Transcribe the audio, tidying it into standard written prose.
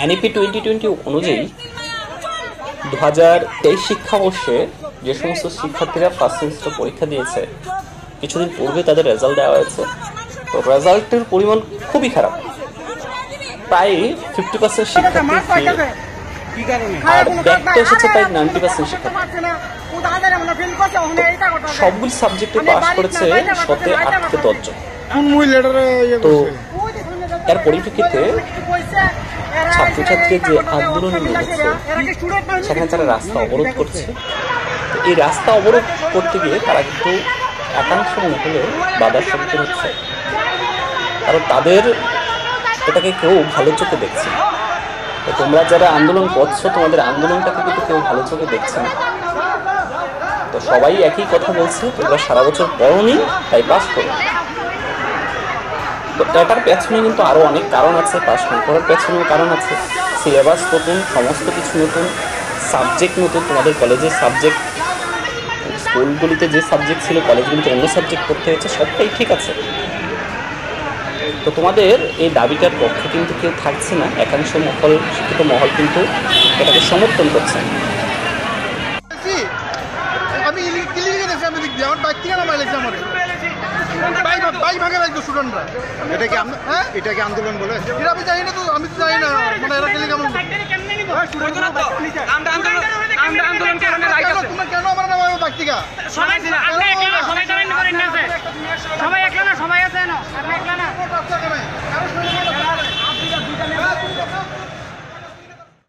NEP 2020 অনুযায়ী 2023 শিক্ষাবর্ষে যে সমস্ত শিক্ষার্থীরা ফার্স্ট সেমিস্টার পরীক্ষা দিয়েছে কিছুদিন পূর্বে তাদের রেজাল্ট দেওয়া হয়েছে। তো রেজাল্টের পরিমাণ খুবই খারাপ, প্রায় 50% শিক্ষার্থী আর ব্যাকটা এসেছে প্রায় 90% শিক্ষার্থী। সবগুলি সাবজেক্টে পাস করেছে 8 থেকে 10 জন। তো এর পরিপ্রেক্ষিতে ছাত্রছাত্রীর যে আন্দোলন নেমেছে সেখানে তারা রাস্তা অবরোধ করছে। এই রাস্তা অবরোধ করতে গিয়ে তারা কিন্তু একাংশ মহলে বাধার সম্মুখীন হচ্ছে, কারণ তাদের এটাকে কেউ ভালো চোখে দেখছে না। তো তোমরা যারা আন্দোলন করছো তোমাদের আন্দোলনটাকে কিন্তু কেউ ভালো চোখে দেখছে না। তো সবাই একই কথা বলছে, তোমরা সারা বছর পড়োনি তাই পাস করো। তো এটার পেছনে কিন্তু আরও অনেক কারণ আছে, পাস করার পেছনেও কারণ আছে। সিলেবাস নতুন, সমস্ত কিছু নতুন, সাবজেক্ট নতুন। তোমাদের কলেজের সাবজেক্ট, স্কুলগুলিতে যে সাবজেক্ট ছিল কলেজগুলিতে অন্য সাবজেক্ট পড়তে হয়েছে, সবটাই ঠিক আছে। তো তোমাদের এই দাবিটার পক্ষে কিন্তু কেউ থাকছে না, একাংশ মহল, শিক্ষিত মহল কিন্তু এটাকে সমর্থন করছে। এটা কি আন্দোলন বলে? আমি জানি না, তো আমি তো জানি না, মানে এরা কেন কেমন কেন আমার নাম ব্যক্তিগা